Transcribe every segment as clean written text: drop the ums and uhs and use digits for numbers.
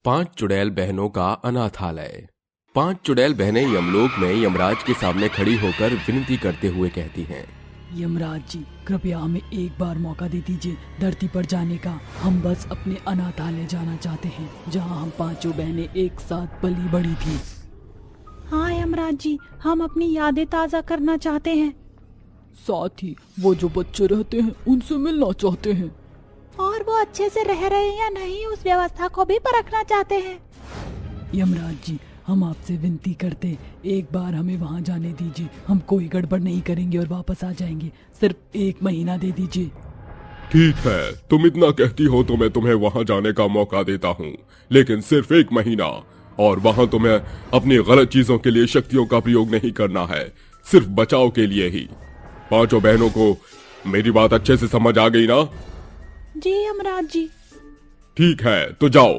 5 चुड़ैल बहनों का अनाथालय। 5 चुड़ैल बहनें यमलोक में यमराज के सामने खड़ी होकर विनती करते हुए कहती हैं, यमराज जी, कृपया हमें एक बार मौका दे दीजिए धरती पर जाने का। हम बस अपने अनाथालय जाना चाहते हैं, जहां हम 5 बहनें एक साथ पली बड़ी थी। हाँ यमराज जी, हम अपनी यादें ताज़ा करना चाहते हैं। साथ ही वो जो बच्चे रहते हैं उनसे मिलना चाहते हैं। और वो अच्छे से रह रहे हैं या नहीं, उस व्यवस्था को भी परखना चाहते हैं। यमराज जी, हम आपसे विनती करते, एक बार हमें वहाँ जाने दीजिए। हम कोई गड़बड़ नहीं करेंगे और वापस आ जाएंगे। सिर्फ 1 महीना दे दीजिए। ठीक है, तुम इतना कहती हो तो मैं तुम्हें वहाँ जाने का मौका देता हूँ, लेकिन सिर्फ 1 महीना। और वहाँ तुम्हें अपनी गलत चीजों के लिए शक्तियों का प्रयोग नहीं करना है, सिर्फ बचाव के लिए ही। 5 बहनों को मेरी बात अच्छे से समझ आ गई ना? जी यमराज जी। ठीक है, तो जाओ।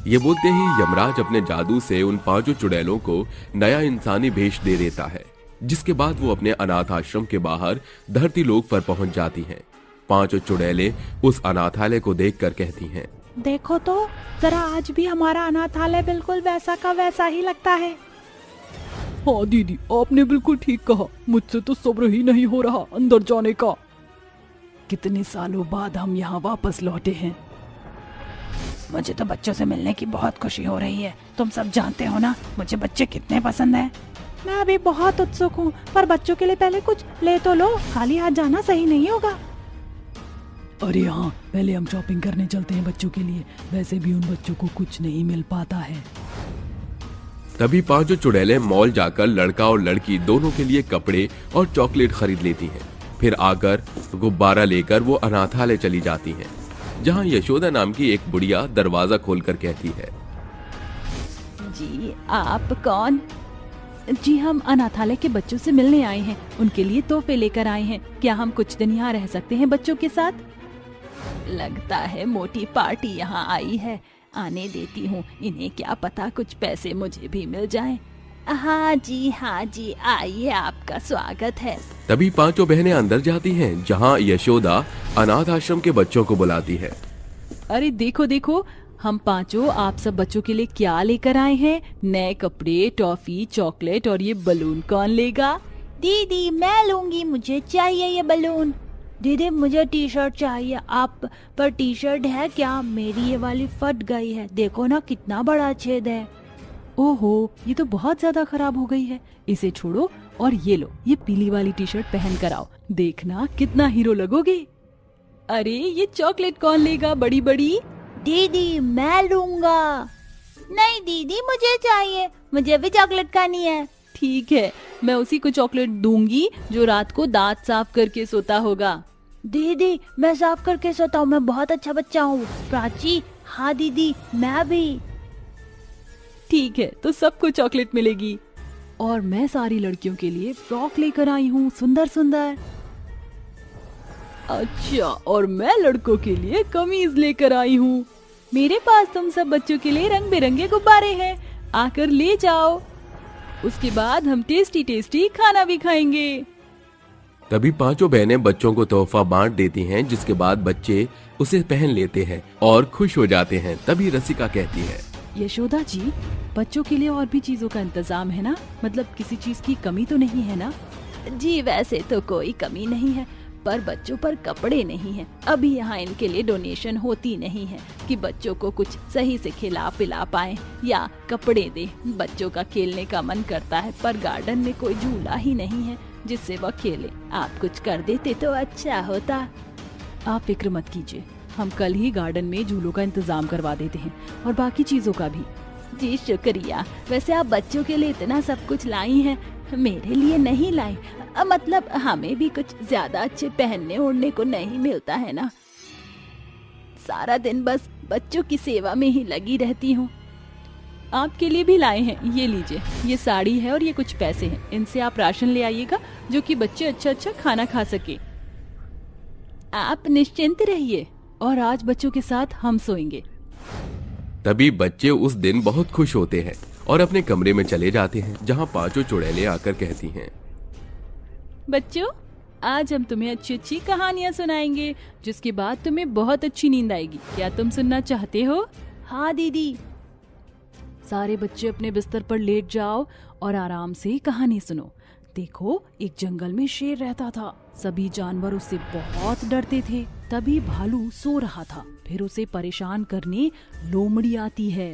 ये बोलते ही यमराज अपने जादू से उन 5 चुड़ैलों को नया इंसानी भेष दे देता है, जिसके बाद वो अपने अनाथ आश्रम के बाहर धरती लोक पर पहुंच जाती हैं। 5 चुड़ैलें उस अनाथालय को देखकर कहती हैं, देखो तो जरा, आज भी हमारा अनाथालय बिल्कुल वैसा का वैसा ही लगता है। हाँ दीदी, आपने बिल्कुल ठीक कहा। मुझसे तो सब्र ही नहीं हो रहा अंदर जाने का। कितने सालों बाद हम यहाँ वापस लौटे हैं। मुझे तो बच्चों से मिलने की बहुत खुशी हो रही है। तुम सब जानते हो ना, मुझे बच्चे कितने पसंद हैं। मैं अभी बहुत उत्सुक हूँ, पर बच्चों के लिए पहले कुछ ले तो लो। खाली हाथ जाना सही नहीं होगा। अरे हाँ, पहले हम शॉपिंग करने चलते हैं बच्चों के लिए। वैसे भी उन बच्चों को कुछ नहीं मिल पाता है। तभी 5 चुड़ैलें मॉल जाकर लड़का और लड़की दोनों के लिए कपड़े और चॉकलेट खरीद लेती हैं। फिर आकर गुब्बारा लेकर वो अनाथालय चली जाती हैं, जहां यशोदा नाम की एक बुढ़िया दरवाजा खोलकर कहती है, जी आप कौन? जी हम अनाथालय के बच्चों से मिलने आए हैं, उनके लिए तोहफे लेकर आए हैं। क्या हम कुछ दिन यहाँ रह सकते हैं बच्चों के साथ? लगता है मोटी पार्टी यहाँ आई है, आने देती हूँ। इन्हें क्या पता, कुछ पैसे मुझे भी मिल जाएं। हाँ जी, आइए, आपका स्वागत है। तभी 5 बहनें अंदर जाती हैं, जहां यशोदा अनाथ आश्रम के बच्चों को बुलाती है। अरे देखो देखो, हम 5 आप सब बच्चों के लिए क्या लेकर आए हैं। नए कपड़े, टॉफी, चॉकलेट और ये बलून कौन लेगा? दीदी मैं लूंगी, मुझे चाहिए ये बलून। दीदी मुझे टी-शर्ट चाहिए। आप पर टी-शर्ट है क्या? मेरी ये वाली फट गई है, देखो ना कितना बड़ा छेद है। ओहो, ये तो बहुत ज्यादा खराब हो गई है। इसे छोड़ो और ये लो, ये पीली वाली टी-शर्ट पहन कर आओ, देखना कितना हीरो लगोगे। अरे ये चॉकलेट कौन लेगा, बड़ी बड़ी? दीदी मैं लूंगा। नहीं दीदी मुझे चाहिए, मुझे भी चॉकलेट खानी है। ठीक है, मैं उसी को चॉकलेट दूंगी जो रात को दांत साफ करके सोता होगा। दीदी मैं साफ करके सोता हूँ, मैं बहुत अच्छा बच्चा हूँ। प्राची, हाँ दीदी मैं भी। ठीक है, तो सबको चॉकलेट मिलेगी। और मैं सारी लड़कियों के लिए फ्रॉक लेकर आई हूँ, सुंदर सुंदर। अच्छा, और मैं लड़कों के लिए कमीज लेकर आई हूँ। मेरे पास तुम सब बच्चों के लिए रंग बिरंगे गुब्बारे हैं, आकर ले जाओ। उसके बाद हम टेस्टी टेस्टी खाना भी खाएंगे। तभी 5 बहनें बच्चों को तोहफा बांट देती हैं, जिसके बाद बच्चे उसे पहन लेते हैं और खुश हो जाते हैं। तभी रसिका कहती है, यशोदा जी, बच्चों के लिए और भी चीजों का इंतजाम है ना? मतलब किसी चीज की कमी तो नहीं है ना? जी वैसे तो कोई कमी नहीं है, पर बच्चों पर कपड़े नहीं है। अभी यहाँ इनके लिए डोनेशन होती नहीं है कि बच्चों को कुछ सही से खिला पिला पाए या कपड़े दे। बच्चों का खेलने का मन करता है, पर गार्डन में कोई झूला ही नहीं है जिससे वह खेले। आप कुछ कर देते तो अच्छा होता। आप फिक्र मत कीजिए, हम कल ही गार्डन में झूलों का इंतजाम करवा देते हैं और बाकी चीजों का भी। जी शुक्रिया। वैसे आप बच्चों के लिए इतना सब कुछ लाई हैं, मेरे लिए नहीं लाई। मतलब हमें भी कुछ ज्यादा अच्छे पहनने ओढ़ने को नहीं मिलता है ना। सारा दिन बस बच्चों की सेवा में ही लगी रहती हूँ। आपके लिए भी लाए हैं, ये लीजिए। ये साड़ी है और ये कुछ पैसे हैं, इनसे आप राशन ले आइएगा, जो कि बच्चे अच्छा अच्छा खाना खा सके। आप निश्चिंत रहिए, और आज बच्चों के साथ हम सोएंगे। तभी बच्चे उस दिन बहुत खुश होते हैं और अपने कमरे में चले जाते हैं, जहां 5 चुड़ैलें आकर कहती हैं, बच्चों, आज हम तुम्हें अच्छी अच्छी कहानियाँ सुनाएंगे, जिसके बाद तुम्हें बहुत अच्छी नींद आएगी। क्या तुम सुनना चाहते हो? हाँ दीदी। सारे बच्चे अपने बिस्तर पर लेट जाओ और आराम से कहानी सुनो। देखो, एक जंगल में शेर रहता था। सभी जानवर उससे बहुत डरते थे। तभी भालू सो रहा था। फिर उसे परेशान करने लोमड़ी आती है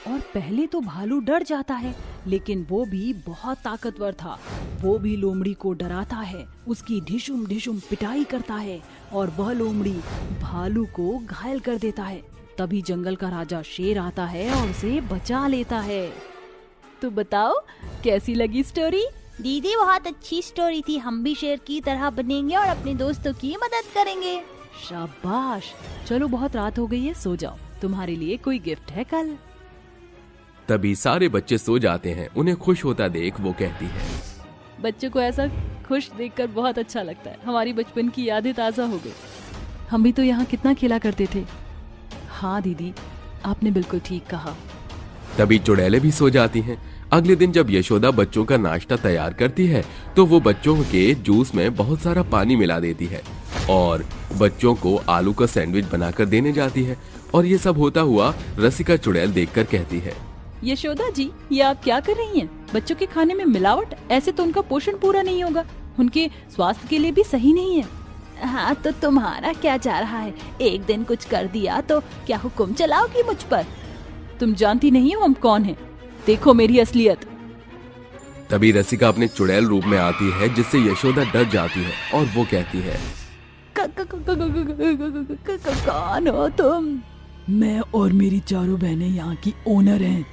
और पहले तो भालू डर जाता है, लेकिन वो भी बहुत ताकतवर था। वो भी लोमड़ी को डराता है, उसकी ढिशुम ढिशुम पिटाई करता है और वह लोमड़ी भालू को घायल कर देता है। तभी जंगल का राजा शेर आता है और उसे बचा लेता है। तो बताओ, कैसी लगी स्टोरी? दीदी बहुत अच्छी स्टोरी थी। हम भी शेर की तरह बनेंगे और अपने दोस्तों की मदद करेंगे। शाबाश। चलो, बहुत रात हो गई है, सो जाओ। तुम्हारे लिए कोई गिफ्ट है कल। तभी सारे बच्चे सो जाते हैं। उन्हें खुश होता देख वो कहती है, बच्चों को ऐसा खुश देखकर बहुत अच्छा लगता है। हमारी बचपन की यादें ताज़ा हो गई। हम भी तो यहाँ कितना खेला करते थे। हाँ दीदी, आपने बिल्कुल ठीक कहा। तभी चुड़ैलें भी सो जाती हैं। अगले दिन जब यशोदा बच्चों का नाश्ता तैयार करती है तो वो बच्चों के जूस में बहुत सारा पानी मिला देती है और बच्चों को आलू का सैंडविच बनाकर देने जाती है। और ये सब होता हुआ रसिका चुड़ैल देखकर कहती है, यशोदा जी, ये आप क्या कर रही हैं? बच्चों के खाने में मिलावट, ऐसे तो उनका पोषण पूरा नहीं होगा। उनके स्वास्थ्य के लिए भी सही नहीं है। हाँ, तो तुम्हारा क्या जा रहा है? एक दिन कुछ कर दिया तो क्या हुक्म चलाओगी मुझ पर? तुम जानती नहीं हो हम कौन हैं। देखो मेरी असलियत। तभी रसिका अपने चुड़ैल रूप में आती है, जिससे यशोदा डर जाती है और वो कहती है, कौन हो तुम? मैं और मेरी चारों बहनें यहाँ की ओनर हैं।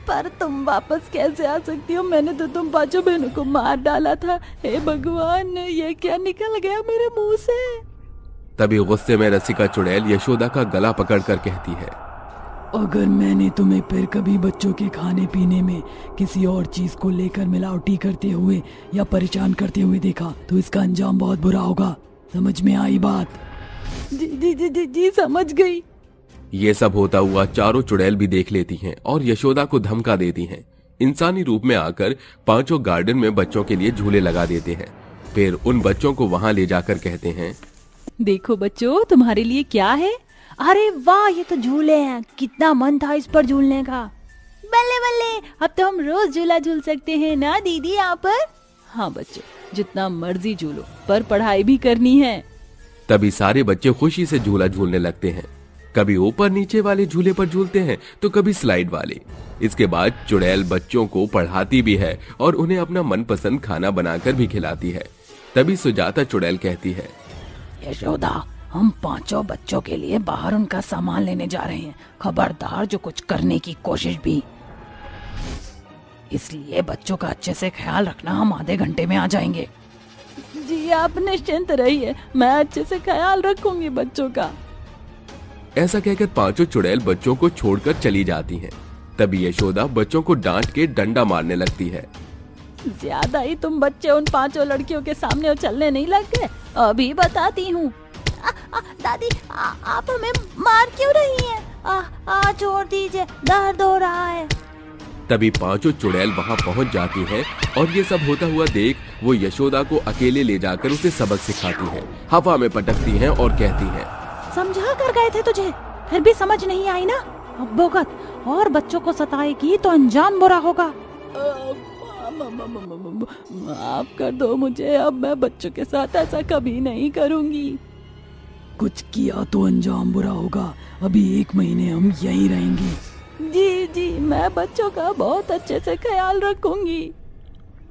पर तुम वापस कैसे आ सकती हो? मैंने तो तुम पांचों बहनों को मार डाला था। हे भगवान, ये क्या निकल गया मेरे मुंह से? तभी गुस्से में रसिका चुड़ैल यशोदा का गला पकड़कर कहती है, अगर मैंने तुम्हें फिर कभी बच्चों के खाने पीने में किसी और चीज को लेकर मिलावटी करते हुए या परेशान करते हुए देखा तो इसका अंजाम बहुत बुरा होगा। समझ में आई बात? जी जी जी जी जी, समझ गई। ये सब होता हुआ चारों चुड़ैल भी देख लेती हैं और यशोदा को धमका देती हैं। इंसानी रूप में आकर पांचों गार्डन में बच्चों के लिए झूले लगा देते हैं। फिर उन बच्चों को वहां ले जाकर कहते हैं, देखो बच्चों, तुम्हारे लिए क्या है। अरे वाह, ये तो झूले हैं। कितना मन था इस पर झूलने का। बल्ले बल्ले, अब तो हम रोज झूला झूल सकते हैं ना दीदी यहाँ पर? हाँ बच्चों, जितना मर्जी झूलो, पर पढ़ाई भी करनी है। तभी सारे बच्चे खुशी से झूला झूलने लगते हैं। कभी ऊपर नीचे वाले झूले पर झूलते हैं तो कभी स्लाइड वाले। इसके बाद चुड़ैल बच्चों को पढ़ाती भी है और उन्हें अपना मनपसंद खाना बनाकर भी खिलाती है। तभी सुजाता चुड़ैल कहती है, यशोदा, हम पांचों बच्चों के लिए बाहर उनका सामान लेने जा रहे हैं। खबरदार जो कुछ करने की कोशिश भी। इसलिए बच्चों का अच्छे से ख्याल रखना। हम आधे घंटे में आ जाएंगे। जी आप निश्चिंत रहिए, मैं अच्छे से ख्याल रखूंगी बच्चों का। ऐसा कहकर पांचों चुड़ैल बच्चों को छोड़कर चली जाती हैं। तभी यशोदा बच्चों को डांट के डंडा मारने लगती है। ज्यादा ही तुम बच्चे उन पांचों लड़कियों के सामने चलने नहीं लग गए? अभी बताती हूँ। दादी, आप हमें मार क्यों रही हैं? छोड़ दीजिए, दर्द हो रहा है। तभी पांचों चुड़ैल वहां पहुंच जाती हैं और ये सब होता हुआ देख वो यशोदा को अकेले ले जाकर उसे सबक सिखाती हैं। हवा में पटकती हैं और कहती हैं, समझा कर गए थे तुझे, फिर भी समझ नहीं आई ना? अब भुगत, और बच्चों को सताएगी तो अंजाम बुरा होगा। माफ कर दो मुझे, अब मैं बच्चों के साथ ऐसा कभी नहीं करूंगी। कुछ किया तो अंजाम बुरा होगा। अभी 1 महीने हम यहीं रहेंगे। जी जी, मैं बच्चों का बहुत अच्छे से ख्याल रखूंगी।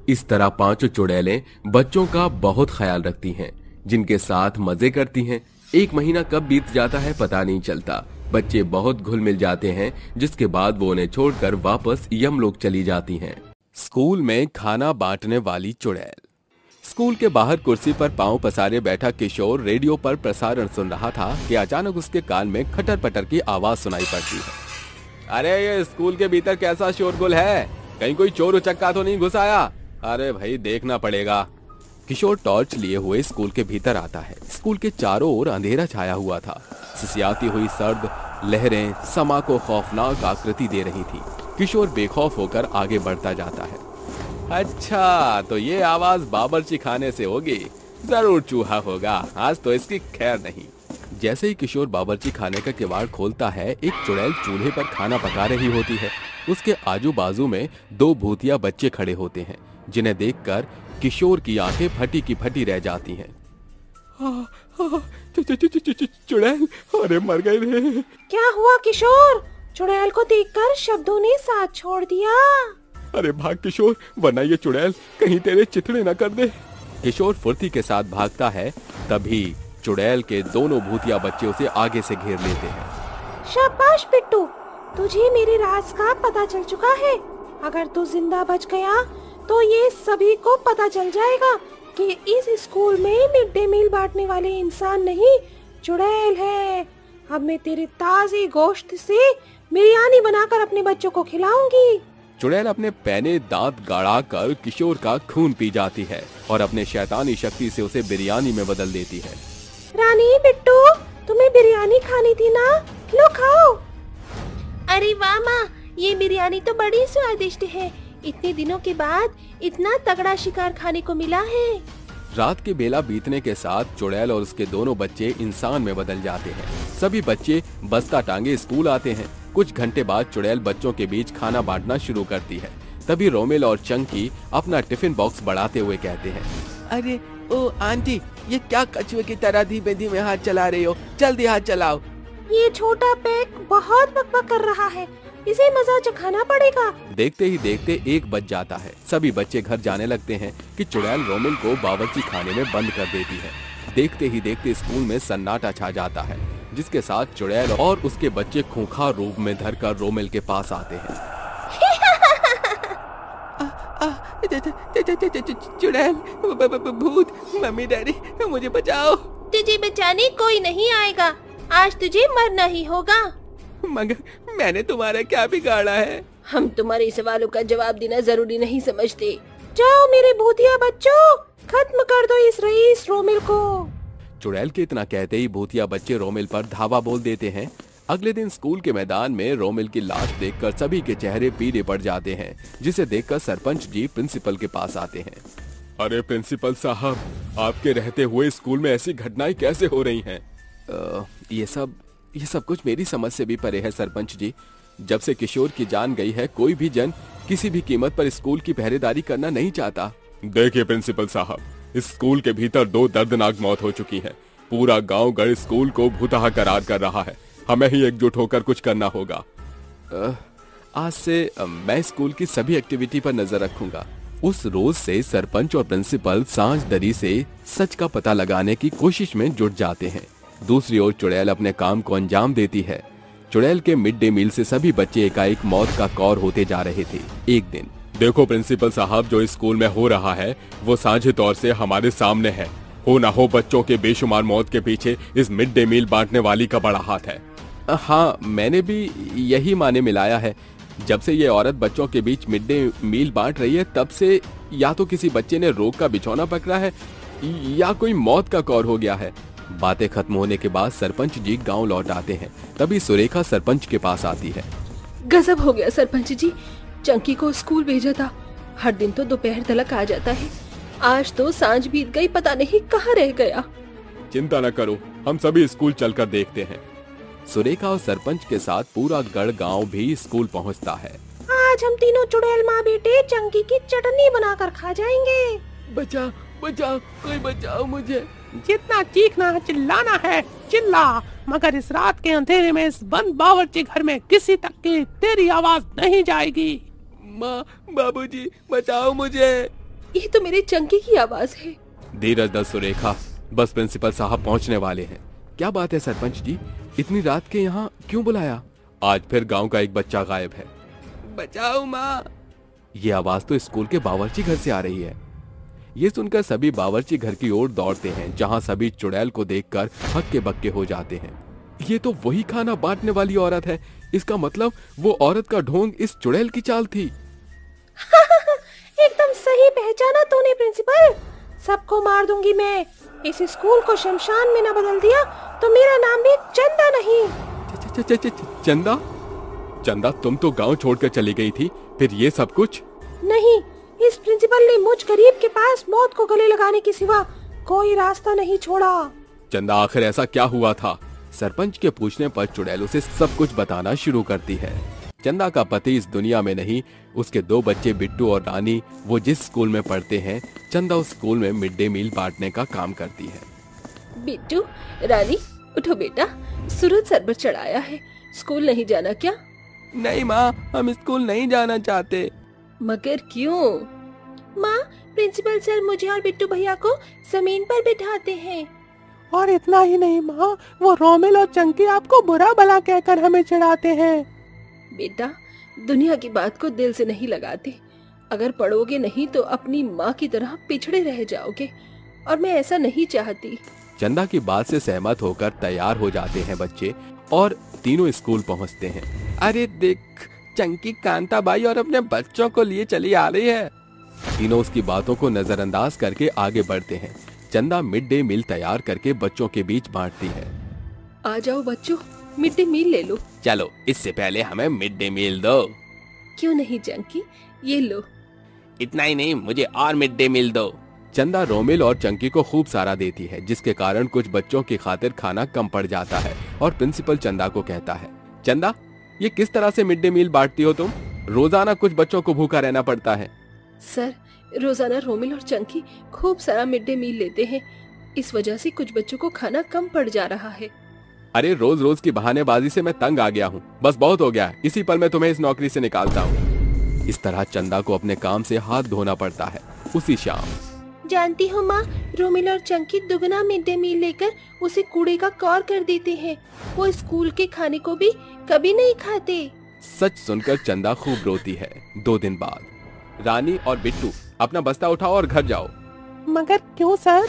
इस तरह पांचों चुड़ैलें बच्चों का बहुत ख्याल रखती हैं, जिनके साथ मजे करती हैं। 1 महीना कब बीत जाता है पता नहीं चलता। बच्चे बहुत घुल मिल जाते हैं, जिसके बाद वो उन्हें छोड़कर वापस यमलोक चली जाती हैं। स्कूल में खाना बांटने वाली चुड़ैल। स्कूल के बाहर कुर्सी पर पांव पसारे बैठा किशोर रेडियो पर प्रसारण सुन रहा था कि अचानक उसके कान में खटर पटर की आवाज सुनाई पड़ती है। अरे ये स्कूल के भीतर कैसा शोरगुल है? कहीं कोई चोर उचक्का तो नहीं घुस आया? अरे भाई देखना पड़ेगा। किशोर टॉर्च लिए हुए स्कूल के भीतर आता है। स्कूल के चारों ओर अंधेरा छाया हुआ था। सिसियाती हुई सर्द लहरें समा को खौफनाक आकृति दे रही थी। किशोर बेखौफ होकर आगे बढ़ता जाता है। अच्छा, तो ये आवाज बावर्ची खाने से होगी। जरूर चूहा होगा, आज तो इसकी खैर नहीं। जैसे ही किशोर बावर्ची खाने का किवाड़ खोलता है, एक चुड़ैल चूल्हे पर खाना पका रही होती है। उसके आजू बाजू में दो भूतिया बच्चे खड़े होते हैं, जिन्हें देखकर किशोर की आंखें फटी की फटी रह जाती हैं। चुड़ैल, अरे मर गए रे। क्या हुआ किशोर? चुड़ैल को देखकर शब्दों ने साथ छोड़ दिया। अरे भाग किशोर, वरना ये चुड़ैल कहीं तेरे चिथड़े न कर दे। किशोर फुर्ती के साथ भागता है, तभी चुड़ैल के दोनों भूतिया बच्चे उसे आगे से घेर लेते हैं। शाबाश पिट्टू, तुझे मेरे राज का पता चल चुका है। अगर तू जिंदा बच गया तो ये सभी को पता चल जाएगा कि इस स्कूल में मिड डे मील बांटने वाले इंसान नहीं, चुड़ैल है। अब मैं तेरे ताजे गोश्त से बिरयानी बनाकर अपने बच्चों को खिलाऊंगी। चुड़ैल अपने पैने दांत गाड़ा कर किशोर का खून पी जाती है और अपने शैतानी शक्ति से उसे बिरयानी में बदल देती है। रानी बिट्टू, तुम्हें बिरयानी खानी थी ना, लो खाओ। अरे वाह माँ, ये बिरयानी तो बड़ी स्वादिष्ट है। इतने दिनों के बाद इतना तगड़ा शिकार खाने को मिला है। रात के बेला बीतने के साथ चुड़ैल और उसके दोनों बच्चे इंसान में बदल जाते हैं। सभी बच्चे बस्ता टांगे स्कूल आते हैं। कुछ घंटे बाद चुड़ैल बच्चों के बीच खाना बांटना शुरू करती है। तभी रोमेल और चंकी अपना टिफिन बॉक्स बढ़ाते हुए कहते हैं, अरे ओ आंटी, ये क्या कछुए की तरह धीमे धीमे हाथ चला रही हो? जल्दी हाथ चलाओ। ये छोटा पैक बहुत बकबक कर रहा है, इसे मजा चखाना पड़ेगा। देखते ही देखते 1 बज जाता है। सभी बच्चे घर जाने लगते हैं कि चुड़ैल रोमेल को बावर्ची खाने में बंद कर देती है। देखते ही देखते स्कूल में सन्नाटा छा जाता है, जिसके साथ चुड़ैल और उसके बच्चे खूंखार रूप में धरकर रोमेल के पास आते हैं। चुड़ैल, भूत, मम्मी डैडी, मुझे बचाओ। तुझे बचाने कोई नहीं आएगा, आज तुझे मरना ही होगा। मगर मैंने तुम्हारा क्या बिगाड़ा है? हम तुम्हारे सवालों का जवाब देना जरूरी नहीं समझते। जाओ मेरे भूतिया बच्चों, खत्म कर दो इस रईस रोमेल को। चुड़ैल के इतना कहते ही भूतिया बच्चे रोमेल पर धावा बोल देते हैं। अगले दिन स्कूल के मैदान में रोमेल की लाश देखकर सभी के चेहरे पीले पड़ जाते हैं, जिसे देखकर सरपंच जी प्रिंसिपल के पास आते हैं। अरे प्रिंसिपल साहब, आपके रहते हुए स्कूल में ऐसी घटनाएं कैसे हो रही हैं? ये सब कुछ मेरी समझ से भी परे है सरपंच जी। जब से किशोर की जान गई है, कोई भी जन किसी भी कीमत पर स्कूल की पहरेदारी करना नहीं चाहता। देखिए प्रिंसिपल साहब, इस स्कूल के भीतर 2 दर्दनाक मौत हो चुकी है। पूरा गांव गढ़ स्कूल को भूतहा करार कर रहा है। हमें ही एकजुट होकर कुछ करना होगा। आज से मैं स्कूल की सभी एक्टिविटी पर नजर रखूंगा। उस रोज से सरपंच और प्रिंसिपल सांझ दरी से सच का पता लगाने की कोशिश में जुट जाते हैं। दूसरी ओर चुड़ैल अपने काम को अंजाम देती है। चुड़ैल के मिड डे मील से सभी बच्चे एकाएक मौत का कौर होते जा रहे थे। एक दिन, देखो प्रिंसिपल साहब, जो इस स्कूल में हो रहा है वो साझे तौर से हमारे सामने है। हो ना हो बच्चों के बेशुमार मौत के पीछे इस मिड डे मील बांटने वाली का बड़ा हाथ है। हाँ, मैंने भी यही माने मिलाया है। जब से ये औरत बच्चों के बीच मिड डे मील बांट रही है, तब से या तो किसी बच्चे ने रोग का बिछौना पकड़ा है या कोई मौत का कौर हो गया है। बातें खत्म होने के बाद सरपंच जी गांव लौट आते हैं। तभी सुरेखा सरपंच के पास आती है। गजब हो गया सरपंच जी, चंकी को स्कूल भेजा था। हर दिन तो दोपहर तक आ जाता है, आज तो सांझ बीत गई, पता नहीं कहाँ रह गया। चिंता न करो, हम सभी स्कूल चलकर देखते हैं। सुरेखा और सरपंच के साथ पूरा गढ़ गांव भी स्कूल पहुंचता है। आज हम तीनों चुड़ैल माँ बेटे चंकी की चटनी बनाकर खा जाएंगे। बचाओ बचाओ, कोई बचाओ मुझे। जितना चीखना है चिल्लाना है चिल्ला, मगर इस रात के अंधेरे में इस बंद बावर्ची घर में किसी तक की तेरी आवाज नहीं जाएगी। माँ, बाबूजी, बचाओ मुझे। ये तो मेरे चंकी की आवाज है। धीरज धर सुरेखा, बस प्रिंसिपल साहब पहुंचने वाले हैं। क्या बात है सरपंच जी, इतनी रात के यहाँ क्यों बुलाया? आज फिर गांव का एक बच्चा गायब है। बचाओ माँ। ये आवाज तो स्कूल के बावर्ची घर से आ रही है। ये सुनकर सभी बावर्ची घर की ओर दौड़ते हैं, जहाँ सभी चुड़ैल को देखकर हक्के बक्के हो जाते हैं। ये तो वही खाना बांटने वाली औरत है। इसका मतलब वो औरत का ढोंग इस चुड़ैल की चाल थी। एकदम सही पहचाना तूने प्रिंसिपल, सबको मार दूंगी मैं। इस स्कूल को शमशान में न बदल दिया तो मेरा नाम भी चंदा नहीं। चंदा? चंदा, तुम तो गांव छोड़कर चली गई थी, फिर ये सब कुछ? नहीं, इस प्रिंसिपल ने मुझ गरीब के पास मौत को गले लगाने के सिवा कोई रास्ता नहीं छोड़ा। चंदा, आखिर ऐसा क्या हुआ था? सरपंच के पूछने पर चुड़ैल उसे सब कुछ बताना शुरू करती है। चंदा का पति इस दुनिया में नहीं, उसके 2 बच्चे बिट्टू और रानी वो जिस स्कूल में पढ़ते हैं, चंदा उस स्कूल में मिड डे मील बांटने का काम करती है। बिट्टू, रानी, उठो बेटा, सूरज सर पर चढ़ाया है, स्कूल नहीं जाना क्या? नहीं माँ, हम स्कूल नहीं जाना चाहते। मगर क्यों? माँ, प्रिंसिपल सर मुझे और बिट्टू भैया को जमीन पर बिठाते हैं। और इतना ही नहीं माँ, वो रोमिल और चंकी आपको बुरा भला कहकर हमें चिढ़ाते हैं। बेटा, दुनिया की बात को दिल से नहीं लगाते। अगर पढ़ोगे नहीं तो अपनी माँ की तरह पिछड़े रह जाओगे, और मैं ऐसा नहीं चाहती। चंदा की बात से सहमत होकर तैयार हो जाते हैं बच्चे और तीनों स्कूल पहुंचते हैं। अरे देख, चंकी कांता बाई और अपने बच्चों को लिए चली आ रही है। तीनों उसकी बातों को नजरअंदाज करके आगे बढ़ते हैं। चंदा मिड डे मील तैयार करके बच्चों के बीच बांटती है। आ जाओ बच्चों, मिड डे मील ले लो। चलो, इससे पहले हमें मिड डे मील दो। क्यों नहीं चंकी, ये लो। इतना ही नहीं, मुझे और मिड डे मील दो। चंदा रोमिल और चंकी को खूब सारा देती है, जिसके कारण कुछ बच्चों की खातिर खाना कम पड़ जाता है और प्रिंसिपल चंदा को कहता है, चंदा, ये किस तरह से मिड डे मील बांटती हो तुम? रोजाना कुछ बच्चों को भूखा रहना पड़ता है। सर, रोजाना रोमिल और चंकी खूब सारा मिड डे मील लेते हैं, इस वजह से कुछ बच्चों को खाना कम पड़ जा रहा है। अरे रोज रोज की बहानेबाजी से मैं तंग आ गया हूँ, बस बहुत हो गया, इसी पल मैं तुम्हें इस नौकरी से निकालता हूँ। इस तरह चंदा को अपने काम से हाथ धोना पड़ता है। उसी शाम जानती हो माँ, रोमिल और चंकी दुगना मिड डे मील लेकर उसे कूड़े का कौर कर देते हैं। वो स्कूल के खाने को भी कभी नहीं खाते। सच सुनकर चंदा खूब रोती है। 2 दिन बाद रानी और बिट्टू अपना बस्ता उठाओ और घर जाओ। मगर क्यों सर?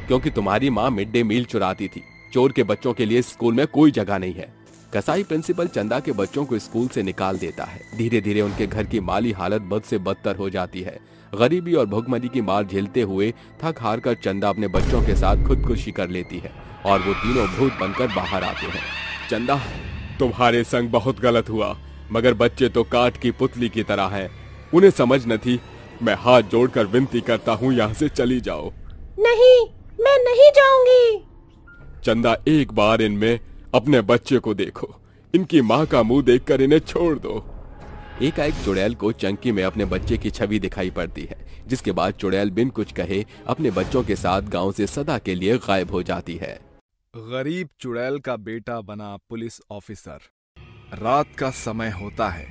क्योंकि तुम्हारी माँ मिड डे मील चुराती थी। चोर के बच्चों के लिए स्कूल में कोई जगह नहीं है। कसाई प्रिंसिपल चंदा के बच्चों को स्कूल से निकाल देता है। धीरे धीरे उनके घर की माली हालत बद से बदतर हो जाती है। गरीबी और भुखमरी की मार झेलते हुए थक हार कर चंदा अपने बच्चों के साथ खुदकुशी कर लेती है और वो तीनों भूत बनकर बाहर आते हैं। चंदा, तुम्हारे संग बहुत गलत हुआ, मगर बच्चे तो काठ की पुतली की तरह हैं, उन्हें समझ न थी। मैं हाथ जोड़कर विनती करता हूँ, यहाँ से चली जाओ। नहीं, मैं नहीं जाऊंगी। चंदा, एक बार इनमें अपने बच्चे को देखो, इनकी माँ का मुंह देखकर इन्हें छोड़ दो। एकाएक चुड़ैल को चंकी में अपने बच्चे की छवि दिखाई पड़ती है, जिसके बाद चुड़ैल बिन कुछ कहे अपने बच्चों के साथ गांव से सदा के लिए गायब हो जाती है। गरीब चुड़ैल का बेटा बना पुलिस ऑफिसर। रात का समय होता है।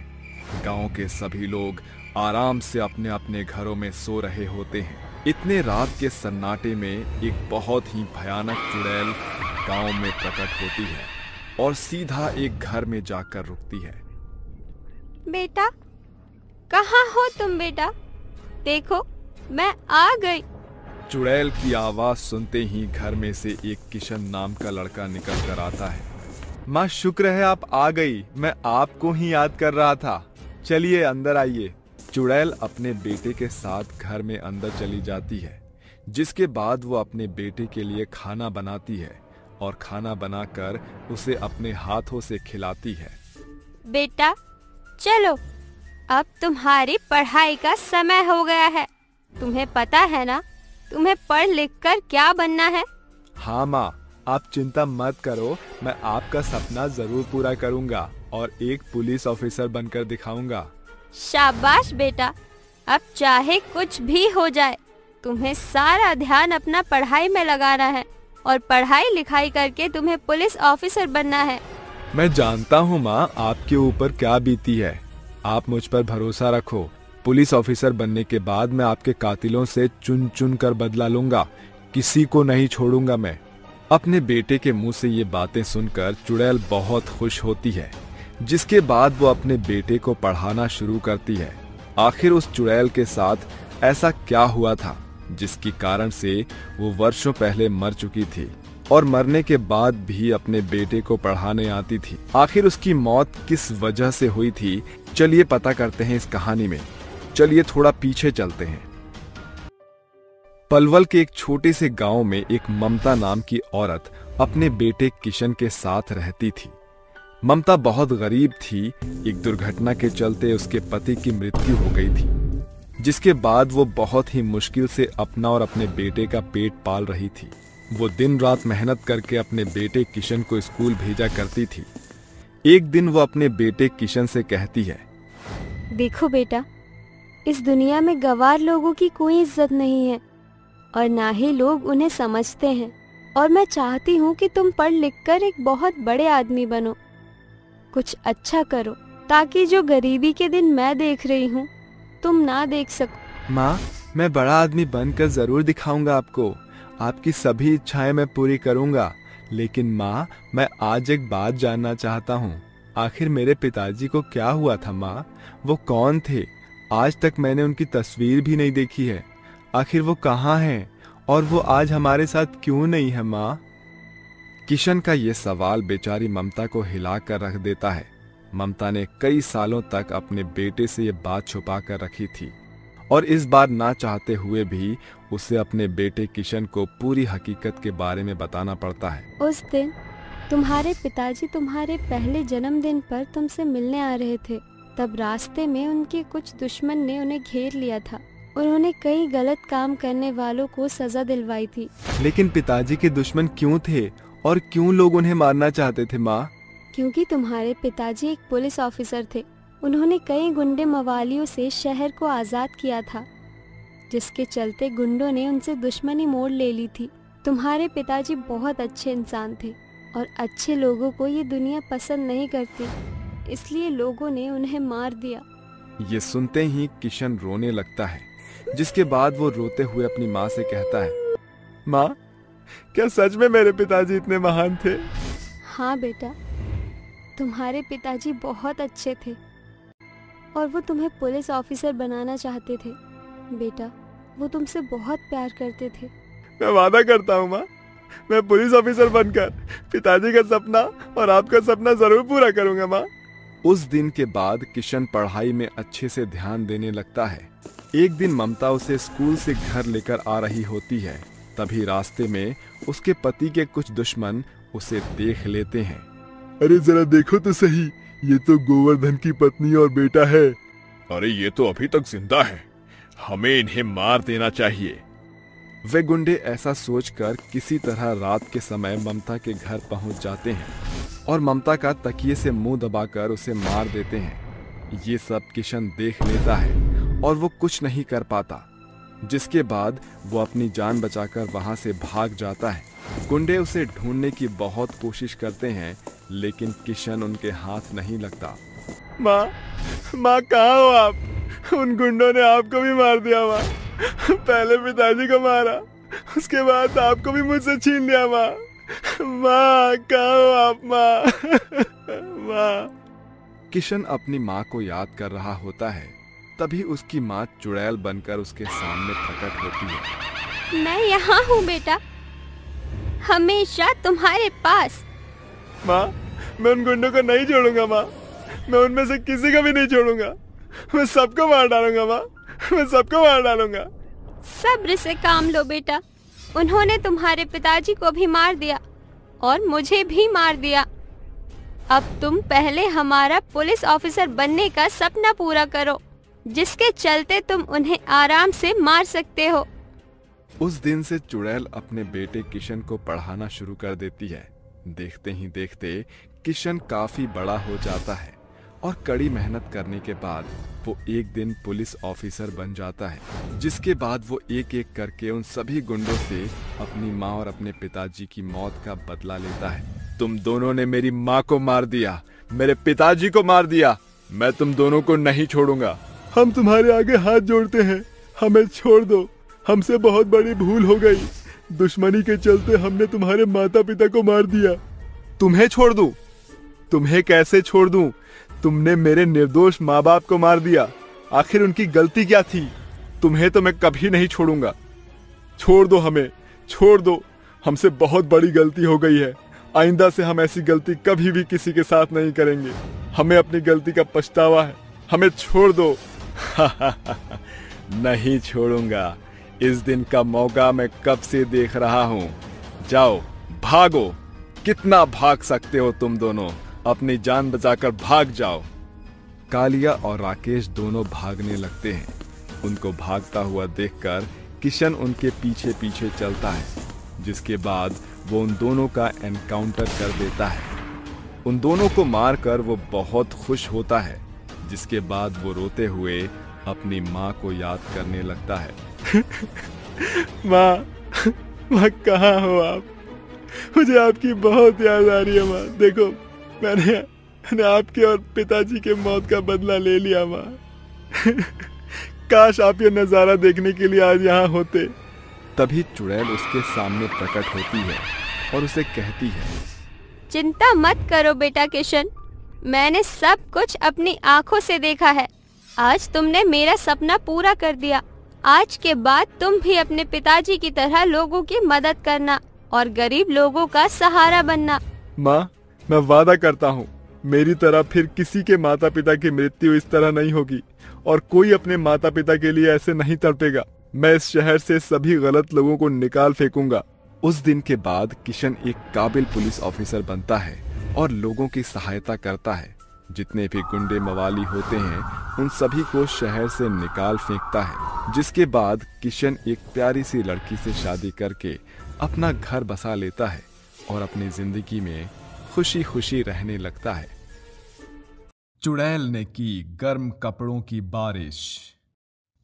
गांव के सभी लोग आराम से अपने अपने घरों में सो रहे होते हैं। इतने रात के सन्नाटे में एक बहुत ही भयानक चुड़ैल गांव में प्रकट होती है और सीधा एक घर में जाकर रुकती है। बेटा, कहाँ हो तुम बेटा? देखो, मैं आ गई। चुड़ैल की आवाज सुनते ही घर में से एक किशन नाम का लड़का निकल कर आता है। माँ, शुक्र है आप आ गई, मैं आपको ही याद कर रहा था। चलिए अंदर आइए। चुड़ैल अपने बेटे के साथ घर में अंदर चली जाती है, जिसके बाद वो अपने बेटे के लिए खाना बनाती है और खाना बनाकर उसे अपने हाथों से खिलाती है। बेटा चलो, अब तुम्हारी पढ़ाई का समय हो गया है। तुम्हें पता है ना, तुम्हें पढ़ लिख कर क्या बनना है? हाँ माँ, आप चिंता मत करो, मैं आपका सपना जरूर पूरा करूँगा और एक पुलिस ऑफिसर बनकर दिखाऊंगा। शाबाश बेटा, अब चाहे कुछ भी हो जाए, तुम्हें सारा ध्यान अपना पढ़ाई में लगाना है और पढ़ाई लिखाई करके तुम्हें पुलिस ऑफिसर बनना है। मैं जानता हूँ माँ, आपके ऊपर क्या बीती है। आप मुझ पर भरोसा रखो। पुलिस ऑफिसर बनने के बाद मैं आपके कातिलों से चुन चुन कर बदला लूंगा, किसी को नहीं छोड़ूंगा मैं। अपने बेटे के मुंह से ये बातें सुनकर चुड़ैल बहुत खुश होती है, जिसके बाद वो अपने बेटे को पढ़ाना शुरू करती है। आखिर उस चुड़ैल के साथ ऐसा क्या हुआ था जिसकी कारण से वो वर्षों पहले मर चुकी थी और मरने के बाद भी अपने बेटे को पढ़ाने आती थी। आखिर उसकी मौत किस वजह से हुई थी, चलिए पता करते हैं इस कहानी में। चलिए थोड़ा पीछे चलते हैं। पलवल के एक छोटे से गांव में एक ममता नाम की औरत अपने बेटे किशन के साथ रहती थी। ममता बहुत गरीब थी। एक दुर्घटना के चलते उसके पति की मृत्यु हो गई थी, जिसके बाद वो बहुत ही मुश्किल से अपना और अपने बेटे का पेट पाल रही थी। वो दिन रात मेहनत करके अपने बेटे किशन को स्कूल भेजा करती थी। एक दिन वो अपने बेटे किशन से कहती है, देखो बेटा, इस दुनिया में गंवार लोगों की कोई इज्जत नहीं है और ना ही लोग उन्हें समझते हैं। और मैं चाहती हूँ कि तुम पढ़ लिख कर एक बहुत बड़े आदमी बनो, कुछ अच्छा करो, ताकि जो गरीबी के दिन मैं देख रही हूँ तुम ना देख सको। माँ, मैं बड़ा आदमी बनकर जरूर दिखाऊंगा आपको। आपकी सभी इच्छाएं मैं पूरी करूंगा। लेकिन माँ, मैं आज एक बात जानना चाहता हूँ। आखिर मेरे पिताजी को क्या हुआ था माँ? वो कौन थे? आज तक मैंने उनकी तस्वीर भी नहीं देखी है। आखिर वो कहाँ हैं? और वो आज हमारे साथ क्यों नहीं है माँ? किशन का ये सवाल बेचारी ममता को हिला कर रख देता है। ममता ने कई सालों तक अपने बेटे से ये बात छुपा कर रखी थी और इस बार ना चाहते हुए भी उसे अपने बेटे किशन को पूरी हकीकत के बारे में बताना पड़ता है। उस दिन तुम्हारे पिताजी तुम्हारे पहले जन्मदिन पर तुमसे मिलने आ रहे थे। तब रास्ते में उनके कुछ दुश्मन ने उन्हें घेर लिया था। उन्होंने कई गलत काम करने वालों को सजा दिलवाई थी। लेकिन पिताजी के दुश्मन क्यों थे और क्यों लोग उन्हें मारना चाहते थे माँ? क्योंकि तुम्हारे पिताजी एक पुलिस ऑफिसर थे। उन्होंने कई गुंडे मवालियों से शहर को आजाद किया था, जिसके चलते गुंडों ने उनसे दुश्मनी मोड़ ले ली थी। तुम्हारे पिताजी बहुत अच्छे इंसान थे और अच्छे लोगों को ये दुनिया पसंद नहीं करती, इसलिए लोगों ने उन्हें मार दिया। ये सुनते ही किशन रोने लगता है, जिसके बाद वो रोते हुए अपनी माँ से कहता है, माँ, क्या सच में मेरे पिताजी इतने महान थे? हाँ बेटा, तुम्हारे पिताजी बहुत अच्छे थे और वो तुम्हें पुलिस ऑफिसर बनाना चाहते थे। बेटा, वो तुमसे बहुत प्यार करते थे। मैं वादा करता हूँ माँ, मैं पुलिस ऑफिसर बनकर पिताजी का सपना और आपका सपना जरूर पूरा करूंगा माँ। उस दिन के बाद किशन पढ़ाई में अच्छे से ध्यान देने लगता है। एक दिन ममता उसे स्कूल से घर लेकर आ रही होती है। तभी रास्ते में उसके पति के कुछ दुश्मन उसे देख लेते हैं। अरे जरा देखो तो सही, ये तो गोवर्धन की पत्नी और बेटा है। अरे ये तो अभी तक जिंदा है, हमें इन्हें मार देना चाहिए। वे गुंडे ऐसा सोचकर किसी तरह रात के समय ममता के घर पहुंच जाते हैं और ममता का तकिए से मुंह दबाकर उसे मार देते हैं। ये सब किशन देख लेता है और वो कुछ नहीं कर पाता, जिसके बाद वो अपनी जान बचाकर वहां से भाग जाता है। गुंडे उसे ढूंढने की बहुत कोशिश करते हैं, लेकिन किशन उनके हाथ नहीं लगता। माँ कहाँ हो आप? उन गुंडों ने आपको भी मार दिया माँ। पहले पिताजी को मारा, उसके बाद आपको भी मुझसे छीन लिया माँ। माँ कहाँ हो आप माँ? किशन अपनी माँ को याद कर रहा होता है। तभी उसकी माँ चुड़ैल बनकर उसके सामने प्रकट होती है। मैं यहाँ हूँ बेटा, हमेशा तुम्हारे पास। माँ, मैं उन गुंडों को नहीं छोड़ूंगा माँ, मैं उनमें से किसी को भी नहीं छोड़ूंगा। मैं सबको मार डालूंगा माँ, मैं सबको मार डालूंगा। सब्र से काम लो बेटा, उन्होंने तुम्हारे पिताजी को भी मार दिया और मुझे भी मार दिया। अब तुम पहले हमारा पुलिस ऑफिसर बनने का सपना पूरा करो, जिसके चलते तुम उन्हें आराम से मार सकते हो। उस दिन से चुड़ैल अपने बेटे किशन को पढ़ाना शुरू कर देती है। देखते ही देखते किशन काफी बड़ा हो जाता है और कड़ी मेहनत करने के बाद वो एक दिन पुलिस ऑफिसर बन जाता है, जिसके बाद वो एक एक करके उन सभी गुंडों से अपनी माँ और अपने पिताजी की मौत का बदला लेता है। तुम दोनों ने मेरी माँ को मार दिया, मेरे पिताजी को मार दिया, मैं तुम दोनों को नहीं छोड़ूंगा। हम तुम्हारे आगे हाथ जोड़ते हैं, हमें छोड़ दो, हमसे बहुत बड़ी भूल हो गई। दुश्मनी के चलते हमने तुम्हारे माता पिता को मार दिया। तुम्हें छोड़ दूं? तुम्हें कैसे छोड़ दूं? तुमने मेरे निर्दोष माँ बाप को मार दिया, आखिर उनकी गलती क्या थी? तुम्हें तो मैं कभी नहीं छोड़ूंगा। छोड़ दो हमें, छोड़ दो, हमसे बहुत बड़ी गलती हो गई है। आइंदा से हम ऐसी गलती कभी भी किसी के साथ नहीं करेंगे। हमें अपनी गलती का पछतावा है, हमें छोड़ दो। नहीं छोड़ूंगा, इस दिन का मौका मैं कब से देख रहा हूँ। जाओ भागो, कितना भाग सकते हो तुम दोनों, अपनी जान बचाकर भाग जाओ। कालिया और राकेश दोनों भागने लगते हैं। उनको भागता हुआ देखकर किशन उनके पीछे पीछे चलता है जिसके बाद वो उन दोनों का एनकाउंटर कर देता है। उन दोनों को मारकर वो बहुत खुश होता है, जिसके बाद वो रोते हुए अपनी माँ को याद करने लगता है। माँ कहाँ हो आप? मुझे आपकी बहुत याद आ रही है माँ। देखो मैंने आपके और पिताजी के मौत का बदला ले लिया माँ। काश आप ये नजारा देखने के लिए आज यहाँ होते। तभी चुड़ैल उसके सामने प्रकट होती है और उसे कहती है, चिंता मत करो बेटा किशन, मैंने सब कुछ अपनी आंखों से देखा है। आज तुमने मेरा सपना पूरा कर दिया। आज के बाद तुम भी अपने पिताजी की तरह लोगों की मदद करना और गरीब लोगों का सहारा बनना। माँ मैं वादा करता हूँ मेरी तरह फिर किसी के माता पिता की मृत्यु इस तरह नहीं होगी और कोई अपने माता पिता के लिए ऐसे नहीं तड़पेगा। मैं इस शहर से सभी गलत लोगों को निकाल फेंकूंगा। उस दिन के बाद किशन एक काबिल पुलिस ऑफिसर बनता है और लोगों की सहायता करता है। जितने भी गुंडे मवाली होते हैं उन सभी को शहर से निकाल फेंकता है, जिसके बाद किशन एक प्यारी सी लड़की से शादी करके अपना घर बसा लेता है और अपनी जिंदगी में खुशी खुशी रहने लगता है। चुड़ैल ने की गर्म कपड़ों की बारिश।